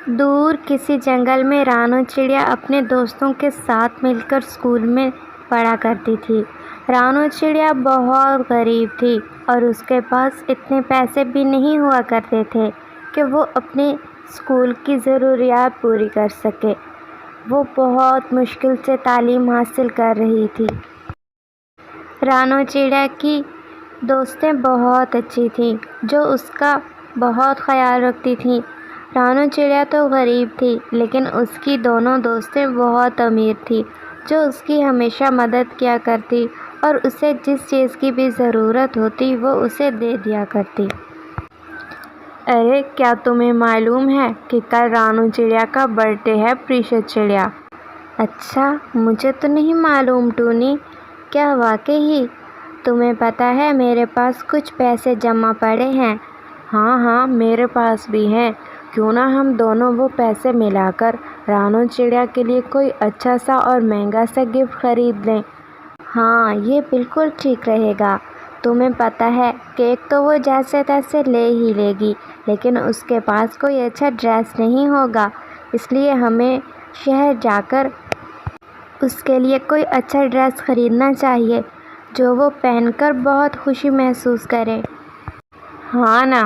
دور کسی جنگل میں رانو چڑیا اپنے دوستوں کے ساتھ مل کر اسکول میں پڑھا کرتی تھی۔ رانو چڑیا بہت غریب تھی اور اس کے پاس اتنے پیسے بھی نہیں ہوا کرتے تھے کہ وہ اپنے اسکول کی ضروریات پوری کر سکے۔ وہ بہت مشکل سے تعلیم حاصل کر رہی تھی۔ رانو چڑیا کی دوستیں بہت اچھی تھیں جو اس کا بہت خیال رکھتی تھیں۔ رانو چڑیا تو غریب تھی لیکن اس کی دونوں دوستیں بہت امیر تھیں جو اس کی ہمیشہ مدد کیا کرتی اور اسے جس چیز کی بھی ضرورت ہوتی وہ اسے دے دیا کرتی۔ ارے کیا تمہیں معلوم ہے کہ کل رانو چڑیا کا برتھ ڈے ہے پریشا چڑیا؟ اچھا، مجھے تو نہیں معلوم ٹونی۔ کیا واقعی؟ تمہیں پتہ ہے میرے پاس کچھ پیسے جمع پڑے ہیں۔ ہاں میرے پاس بھی ہیں۔ کیوں نہ ہم دونوں وہ پیسے ملا کر رانو چڑیا کے لیے کوئی اچھا سا اور مہنگا سا گفٹ خرید لیں۔ ہاں یہ بالکل ٹھیک رہے گا۔ تمہیں پتہ ہے کیک تو وہ جیسے تیسے لے ہی لے گی لیکن اس کے پاس کوئی اچھا ڈریس نہیں ہوگا، اس لیے ہمیں شہر جا کر اس کے لیے کوئی اچھا ڈریس خریدنا چاہیے جو وہ پہن کر بہت خوشی محسوس کرے۔ ہاں نا،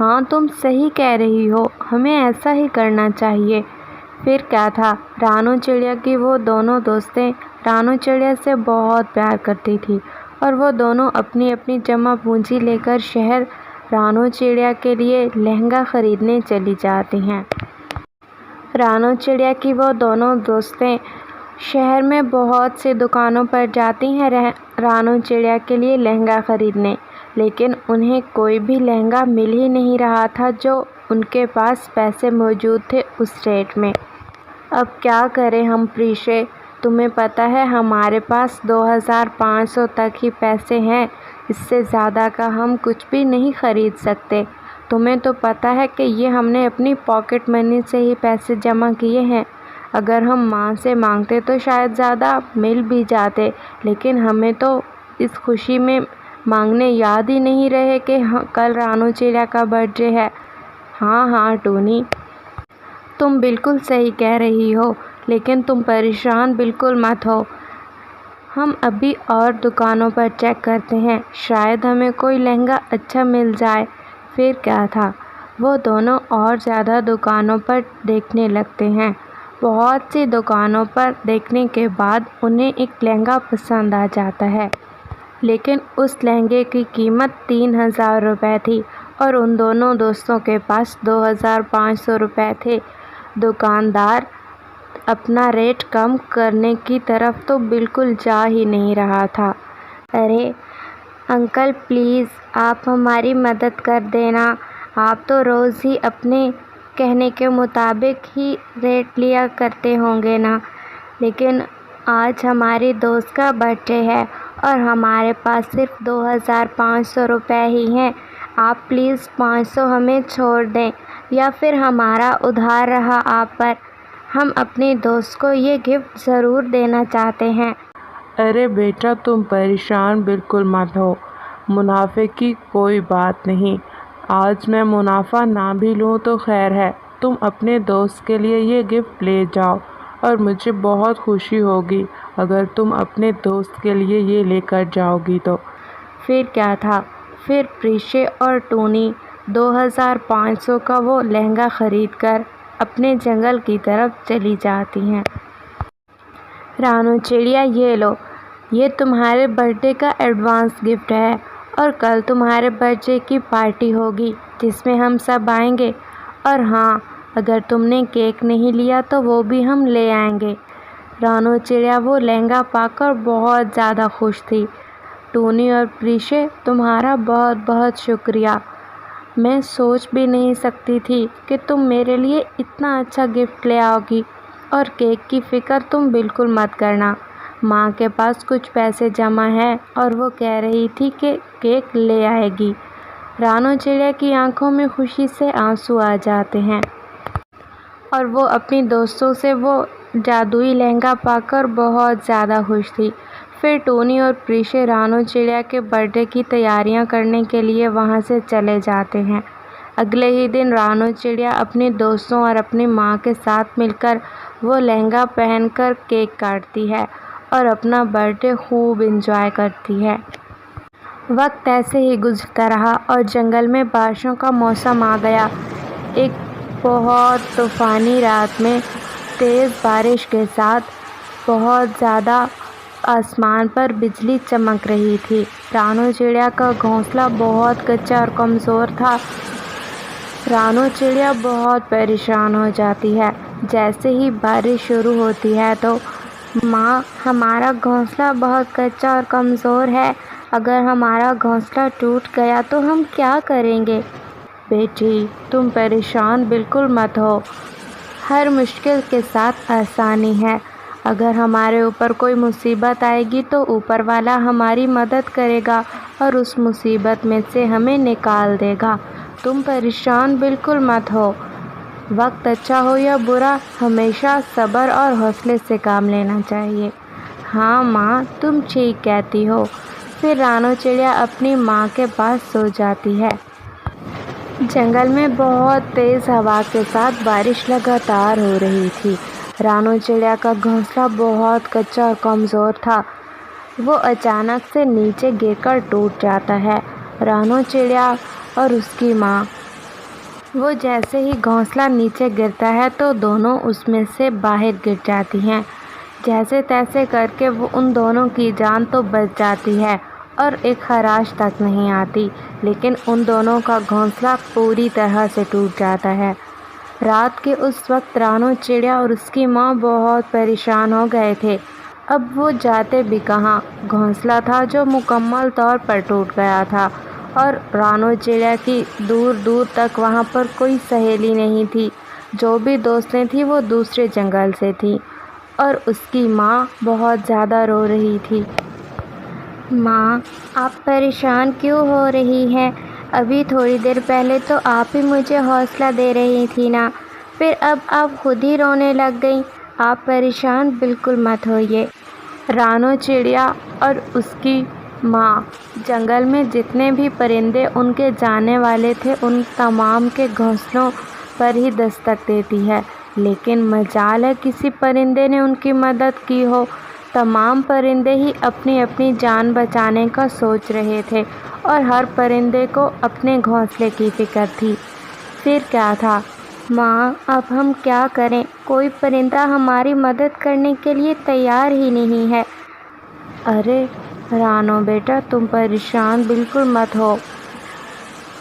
ہاں تم صحیح کہہ رہی ہو، ہمیں ایسا ہی کرنا چاہیے۔ پھر کیا تھا، رانو چڑیا کی وہ دونوں دوستیں رانو چڑیا سے بہت پیار کرتی تھیں اور وہ دونوں اپنی اپنی جمع پونجی لے کر شہر رانو چڑیا کے لیے لہنگا خریدنے چلی جاتی ہیں۔ رانو چڑیا کی وہ دونوں دوستیں شہر میں بہت سی دکانوں پر جاتی ہیں رانو چڑیا کے لیے لہنگا خریدنے، لیکن انہیں کوئی بھی لہنگا مل ہی نہیں رہا تھا جو ان کے پاس پیسے موجود تھے اس ریٹ میں۔ اب کیا کریں ہم پریشے؟ تمہیں پتہ ہے ہمارے پاس 2500 تک ہی پیسے ہیں، اس سے زیادہ کا ہم کچھ بھی نہیں خرید سکتے۔ تمہیں تو پتہ ہے کہ یہ ہم نے اپنی پاکٹ منی سے ہی پیسے جمع کیے ہیں۔ اگر ہم ماں سے مانگتے تو شاید زیادہ مل بھی جاتے، لیکن ہمیں تو اس خوشی میں مانگنے یاد ہی نہیں رہے کہ کل رانو چڑیا کا برتھ ڈے ہے۔ ہاں ٹونی، تم بالکل صحیح کہہ رہی ہو، لیکن تم پریشان بالکل مت ہو۔ ہم ابھی اور دکانوں پر چیک کرتے ہیں، شاید ہمیں کوئی لہنگا اچھا مل جائے۔ پھر کیا تھا، وہ دونوں اور زیادہ دکانوں پر دیکھنے لگتے ہیں۔ بہت سی دکانوں پر دیکھنے کے بعد انہیں ایک لہنگا پسند آ جاتا ہے، لیکن اس لہنگے کی قیمت 3000 روپے تھی اور ان دونوں دوستوں کے پاس 2500 روپے تھے۔ دکاندار اپنا ریٹ کم کرنے کی طرف تو بالکل جا ہی نہیں رہا تھا۔ ارے انکل پلیز آپ ہماری مدد کر دینا، آپ تو روز ہی اپنے کہنے کے مطابق ہی ریٹ لیا کرتے ہوں گے نا، لیکن آج ہماری دوست کا برتھ ڈے ہے اور ہمارے پاس صرف 2500 روپے ہی ہیں۔ آپ پلیز 500 ہمیں چھوڑ دیں یا پھر ہمارا ادھار رہا آپ پر، ہم اپنی دوست کو یہ گفٹ ضرور دینا چاہتے ہیں۔ ارے بیٹا تم پریشان بالکل مت ہو، منافع کی کوئی بات نہیں۔ آج میں منافع نہ بھی لوں تو خیر ہے، تم اپنے دوست کے لیے یہ گفٹ لے جاؤ اور مجھے بہت خوشی ہوگی اگر تم اپنے دوست کے لیے یہ لے کر جاؤ گی تو۔ پھر کیا تھا، پھر پریشے اور ٹونی 2500 کا وہ لہنگا خرید کر اپنے جنگل کی طرف چلی جاتی ہیں۔ رانو چڑیا یہ لو، یہ تمہارے برتھ ڈے کا ایڈوانس گفٹ ہے اور کل تمہارے برتھ ڈے کی پارٹی ہوگی جس میں ہم سب آئیں گے، اور ہاں اگر تم نے کیک نہیں لیا تو وہ بھی ہم لے آئیں گے۔ رانو چڑیا وہ لہنگا پا کر بہت زیادہ خوش تھی۔ ٹونی اور پریشے تمہارا بہت بہت شکریہ، میں سوچ بھی نہیں سکتی تھی کہ تم میرے لیے اتنا اچھا گفٹ لے آؤ گی، اور کیک کی فکر تم بالکل مت کرنا، ماں کے پاس کچھ پیسے جمع ہیں اور وہ کہہ رہی تھی کہ کیک لے آئے گی۔ رانو چڑیا کی آنکھوں میں خوشی سے آنسو آ جاتے ہیں اور وہ اپنی دوستوں سے وہ جادوئی لہنگا پا کر بہت زیادہ خوش تھی۔ پھر ٹونی اور پریشے رانو چڑیا کے برتھ ڈے کی تیاریاں کرنے کے لیے وہاں سے چلے جاتے ہیں۔ اگلے ہی دن رانو چڑیا اپنے دوستوں اور اپنی ماں کے ساتھ مل کر وہ لہنگا پہن کر کیک کاٹتی ہے اور اپنا برتھ ڈے خوب انجوائے کرتی ہے۔ وقت ایسے ہی گزرتا رہا اور جنگل میں بارشوں کا موسم آ گیا۔ ایک بہت طوفانی رات میں تیز بارش کے ساتھ بہت زیادہ آسمان پر بجلی چمک رہی تھی۔ رانو چڑیا کا گھونسلہ بہت کچا اور کمزور تھا۔ رانو چڑیا بہت پریشان ہو جاتی ہے۔ جیسے ہی بارش شروع ہوتی ہے تو ماں، ہمارا گھونسلہ بہت کچا اور کمزور ہے، اگر ہمارا گھونسلہ ٹوٹ گیا تو ہم کیا کریں گے؟ بیٹی، تم پریشان بالکل مت ہو، ہر مشکل کے ساتھ آسانی ہے۔ اگر ہمارے اوپر کوئی مصیبت آئے گی تو اوپر والا ہماری مدد کرے گا اور اس مصیبت میں سے ہمیں نکال دے گا۔ تم پریشان بالکل مت ہو۔ وقت اچھا ہو یا برا، ہمیشہ صبر اور حوصلے سے کام لینا چاہیے۔ ہاں ماں، تم ٹھیک کہتی ہو۔ پھر رانو چڑیا اپنی ماں کے پاس سو جاتی ہے۔ جنگل میں بہت تیز ہوا کے ساتھ بارش لگاتار ہو رہی تھی۔ رانو چڑیا کا گھونسلہ بہت کچا اور کمزور تھا۔ وہ اچانک سے نیچے گر کر ٹوٹ جاتا ہے۔ رانو چڑیا اور اس کی ماں، وہ جیسے ہی گھونسلہ نیچے گرتا ہے تو دونوں اس میں سے باہر گر جاتی ہیں۔ جیسے تیسے کر کے وہ ان دونوں کی جان تو بچ جاتی ہے اور ایک خراش تک نہیں آتی، لیکن ان دونوں کا گھونسلہ پوری طرح سے ٹوٹ جاتا ہے۔ رات کے اس وقت رانو چڑیا اور اس کی ماں بہت پریشان ہو گئے تھے۔ اب وہ جاتے بھی کہاں؟ گھونسلہ تھا جو مکمل طور پر ٹوٹ گیا تھا اور رانو چڑیا کی دور دور تک وہاں پر کوئی سہیلی نہیں تھی۔ جو بھی دوستیں تھیں وہ دوسرے جنگل سے تھیں اور اس کی ماں بہت زیادہ رو رہی تھی۔ ماں، آپ پریشان کیوں ہو رہی ہیں؟ ابھی تھوڑی دیر پہلے تو آپ ہی مجھے حوصلہ دے رہی تھی نا، پھر اب آپ خود ہی رونے لگ گئیں۔ آپ پریشان بالکل مت ہوئیے۔ رانو چڑیا اور اس کی ماں جنگل میں جتنے بھی پرندے ان کے جانے والے تھے ان تمام کے گھونسلوں پر ہی دستک دیتی ہے، لیکن مجال ہے کسی پرندے نے ان کی مدد کی ہو۔ تمام پرندے ہی اپنی اپنی جان بچانے کا سوچ رہے تھے اور ہر پرندے کو اپنے گھونسلے کی فکر تھی۔ پھر کیا تھا؟ ماں، اب ہم کیا کریں؟ کوئی پرندہ ہماری مدد کرنے کے لیے تیار ہی نہیں ہے۔ ارے رانو بیٹا، تم پریشان بالکل مت ہو،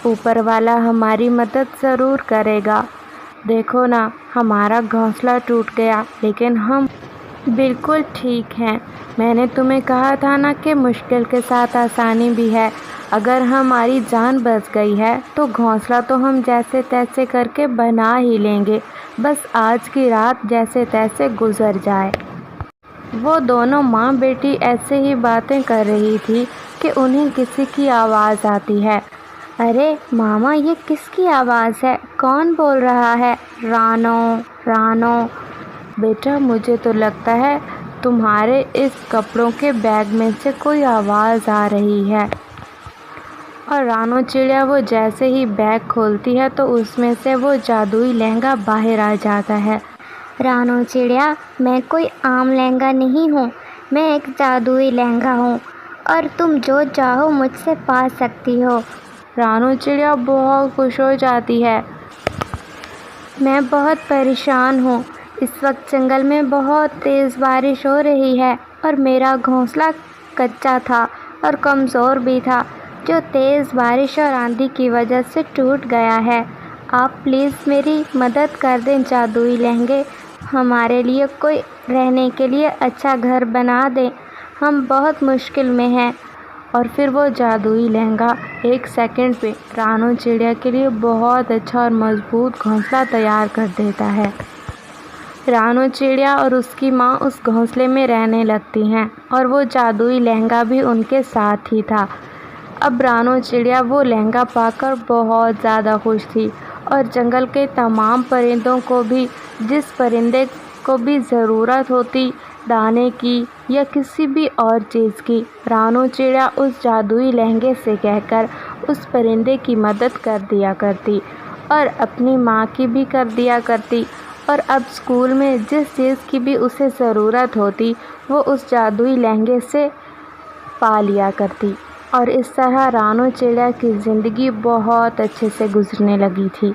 اوپر والا ہماری مدد ضرور کرے گا۔ دیکھو نا، ہمارا گھونسلہ ٹوٹ گیا لیکن ہم بالکل ٹھیک ہیں۔ میں نے تمہیں کہا تھا نا کہ مشکل کے ساتھ آسانی بھی ہے۔ اگر ہماری جان بچ گئی ہے تو گھونسلہ تو ہم جیسے تیسے کر کے بنا ہی لیں گے، بس آج کی رات جیسے تیسے گزر جائے۔ وہ دونوں ماں بیٹی ایسے ہی باتیں کر رہی تھی کہ انہیں کسی کی آواز آتی ہے۔ ارے ماما، یہ کس کی آواز ہے؟ کون بول رہا ہے؟ رانو، رانو بیٹا، مجھے تو لگتا ہے تمہارے اس کپڑوں کے بیگ میں سے کوئی آواز آ رہی ہے۔ اور رانو چڑیا وہ جیسے ہی بیگ کھولتی ہے تو اس میں سے وہ جادوئی لہنگا باہر آ جاتا ہے۔ رانو چڑیا، میں کوئی عام لہنگا نہیں ہوں، میں ایک جادوئی لہنگا ہوں اور تم جو چاہو مجھ سے پا سکتی ہو۔ رانو چڑیا بہت خوش ہو جاتی ہے۔ میں بہت پریشان ہوں، اس وقت جنگل میں بہت تیز بارش ہو رہی ہے اور میرا گھونسلہ کچا تھا اور کمزور بھی تھا جو تیز بارش اور آندھی کی وجہ سے ٹوٹ گیا ہے۔ آپ پلیز میری مدد کر دیں جادوئی لہنگے، ہمارے لیے کوئی رہنے کے لیے اچھا گھر بنا دیں، ہم بہت مشکل میں ہیں۔ اور پھر وہ جادوئی لہنگا ایک سیکنڈ میں رانو چڑیا کے لیے بہت اچھا اور مضبوط گھونسلہ تیار کر دیتا ہے۔ رانو چڑیا اور اس کی ماں اس گھونسلے میں رہنے لگتی ہیں اور وہ جادوئی لہنگا بھی ان کے ساتھ ہی تھا۔ اب رانو چڑیا وہ لہنگا پا کر بہت زیادہ خوش تھی اور جنگل کے تمام پرندوں کو بھی، جس پرندے کو بھی ضرورت ہوتی دانے کی یا کسی بھی اور چیز کی، رانو چڑیا اس جادوئی لہنگے سے کہہ کر اس پرندے کی مدد کر دیا کرتی اور اپنی ماں کی بھی کر دیا کرتی، اور اب اسکول میں جس چیز کی بھی اسے ضرورت ہوتی وہ اس جادوئی لہنگے سے پا لیا کرتی، اور اس طرح رانو چڑیا کی زندگی بہت اچھے سے گزرنے لگی تھی۔